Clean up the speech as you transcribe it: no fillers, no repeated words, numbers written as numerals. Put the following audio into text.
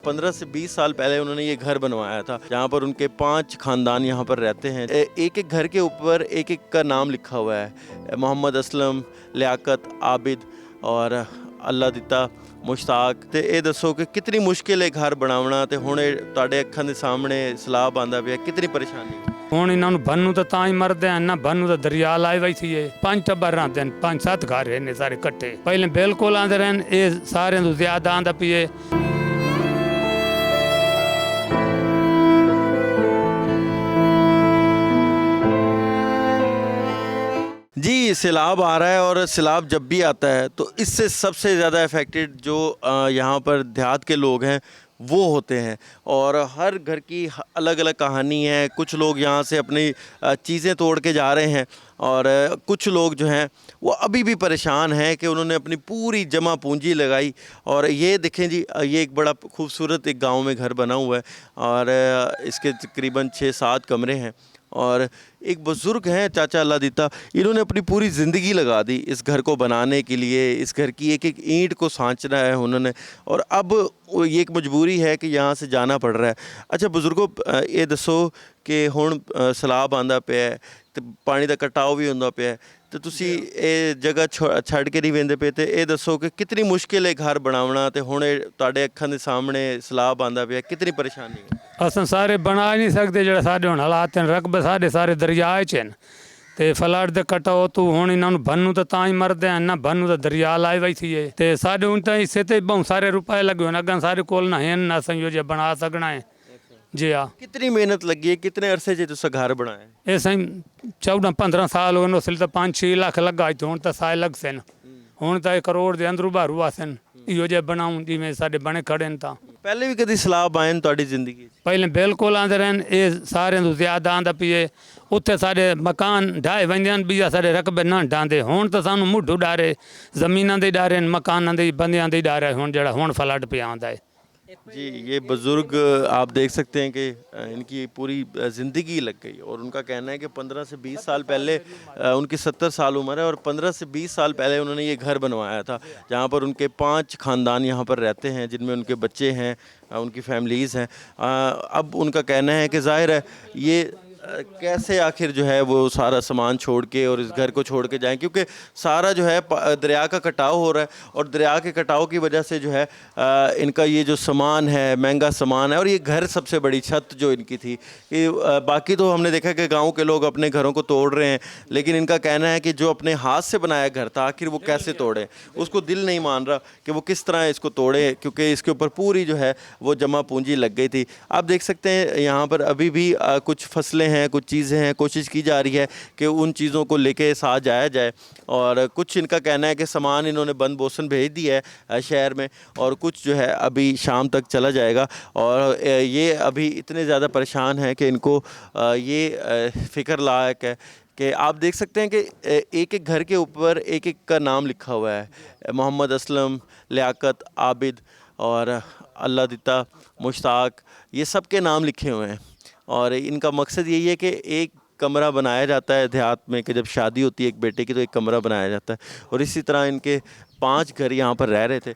15 से 20 साल पहले उन्होंने ये घर बनवाया था, जहाँ पर उनके 5 खानदान यहाँ पर रहते हैं। एक एक घर के ऊपर एक एक का नाम लिखा हुआ है। मोहम्मद असलम, लियाकत, आबिद और अल्लाह दिता, मुश्ताक। ते ये दसो कि कितनी मुश्किल है घर बनावना, ते हुणे तुहाडे अखां दे सामने सैलाब आंदा पिया, कितनी परेशानी। ਹੁਣ ਇਹਨਾਂ ਨੂੰ ਬੰਨੂ ਤਾਂ ਤਾਂ ਹੀ ਮਰਦੇ ਆ ਨਾ, ਬੰਨੂ ਤਾਂ ਦਰਿਆ ਲਾਏ ਵਈ ਸੀ। ਇਹ 5 ਟੱਬਰ ਰਹਿੰਦੇ ਨੇ, 5-7 ਘਰ ਰਹੇ ਨੇ ਸਾਰੇ ਇਕੱਠੇ। ਪਹਿਲੇ ਬਿਲਕੁਲ ਆਂਦੇ ਰਹਿਣ, ਇਹ ਸਾਰਿਆਂ ਤੋਂ ਜ਼ਿਆਦਾ ਆਂਦਾ ਪਈਏ। जी, सैलाब आ रहा है और सैलाब जब भी आता है तो इससे सबसे ज़्यादा अफेक्टेड जो यहाँ पर देहात के लोग हैं वो होते हैं। और हर घर की अलग अलग कहानी है। कुछ लोग यहाँ से अपनी चीज़ें तोड़ के जा रहे हैं और कुछ लोग जो हैं वो अभी भी परेशान हैं कि उन्होंने अपनी पूरी जमा पूंजी लगाई। और ये देखें जी, ये एक बड़ा खूबसूरत एक गांव में घर बना हुआ है और इसके तकरीबन 6-7 कमरे हैं। और एक बुज़ुर्ग हैं चाचा अल्लाह दिता, इन्होंने अपनी पूरी ज़िंदगी लगा दी इस घर को बनाने के लिए। इस घर की एक एक ईंट को सांचना है उन्होंने, और अब ये एक मजबूरी है कि यहाँ से जाना पड़ रहा है। अच्छा बुज़ुर्गों, ये दसो कि हुण सैलाब आंदा पिया है ते पानी दा कटाव भी होंदा पिया है, तो तुसी ये जगह छड़ के नहीं वेंदे पे, ते ये दसो कि कितनी मुश्किल है घर बनावना, ते हुणे तुहाडे अखां दे सामने सैलाब आंदा पिया, कितनी परेशानी है। असां सारे बना नहीं सकते ਜਿਹੜੇ ਸਾਡੇ ਹੁਣ ਹਾਲਾਤ ਨੇ। ਰਕਬੇ ਸਾਡੇ ਸਾਰੇ ਦਰਿਆ 'ਚ ਨੇ ਤੇ ਫਲੱਡ ਦੇ ਕਟਾਓ ਤੋਂ ਹੁਣ ਇਹਨਾਂ ਨੂੰ ਬੰਨੂ ਤਾਂ ਹੀ ਮਰਦੇ ਆ ਨਾ, ਬੰਨੂ ਤਾਂ ਦਰਿਆ ਲਾਏ ਵਈ ਸੀ। ਤੇ ਸਾਡੇ ਹੁਣ ਤਾਂ ਇਸੇ ਤੇ ਬਹੁਤ ਸਾਰੇ ਰੁਪਏ ਲੱਗੇ ਹੋਣ, ਅੱਗੇ ਸਾਡੇ ਕੋਲ ਨਾ ਹਨ ਨਾ ਸੰਯੋ ਜੇ ਬਣਾ ਸਕਣਾ ਹੈ। जी हाँ, कितनी मेहनत लगी है, कितने अरसे से तुसा घर बनाया है। ये सही 14-15 साल हो गए। उसले तो 5-6 लाख लगा तो हूँ तो साल लग सन। हूँ तो 1 करोड़ के अंदरू बारू आ सन। इहो जे बनाऊँ जिमें साढ़े बने खड़े न। पहले भी कभी सैलाब आए न तुहाडी जिंदगी? पहले बिल्कुल आंदे रहन, ये सारे तो ज्यादा आंदा पिए। उत्थे सारे मकान ढाए वेंदे न, बीजा सारे रकबे ना ढांदे। हुण तो सानू मुढू डारे, जमीनां दे डारे, मकानां दे, बंदियां दे डारे। हुण जेड़ा हुण फ्लड पे आंदा है। जी, ये बुज़ुर्ग आप देख सकते हैं कि इनकी पूरी ज़िंदगी लग गई। और उनका कहना है कि 15 से 20 साल पहले, उनकी 70 साल उम्र है, और 15 से 20 साल पहले उन्होंने ये घर बनवाया था, जहाँ पर उनके 5 खानदान यहाँ पर रहते हैं, जिनमें उनके बच्चे हैं, उनकी फैमिलीज़ हैं। अब उनका कहना है कि ज़ाहिर है ये कैसे आखिर जो है वो सारा सामान छोड़ के और इस घर को छोड़ के जाएं, क्योंकि सारा जो है दरिया का कटाव हो रहा है। और दरिया के कटाव की वजह से जो है इनका ये जो सामान है, महंगा सामान है, और ये घर सबसे बड़ी छत जो इनकी थी कि बाकी तो हमने देखा कि गांव के लोग अपने घरों को तोड़ रहे हैं, लेकिन इनका कहना है कि जो अपने हाथ से बनाया घर था आखिर वो कैसे तोड़े। उसको दिल नहीं मान रहा कि वो किस तरह इसको तोड़े, क्योंकि इसके ऊपर पूरी जो है वो जमा पूंजी लग गई थी। आप देख सकते हैं यहाँ पर अभी भी कुछ फसलें हैं, कुछ चीज़ें हैं, कोशिश की जा रही है कि उन चीज़ों को लेके साथ जाया जाए। और कुछ इनका कहना है कि सामान इन्होंने बंद बोसन भेज दिया है शहर में, और कुछ जो है अभी शाम तक चला जाएगा। और ये अभी इतने ज़्यादा परेशान हैं कि इनको ये फ़िक्र लायक है कि आप देख सकते हैं कि एक एक घर के ऊपर एक एक का नाम लिखा हुआ है। मोहम्मद असलम, लियाकत, आबिद और अल्लाह दिता, मुश्ताक, ये सब के नाम लिखे हुए हैं। और इनका मकसद यही है कि एक कमरा बनाया जाता है देहात में, कि जब शादी होती है एक बेटे की तो एक कमरा बनाया जाता है। और इसी तरह इनके 5 घर यहाँ पर रह रहे थे।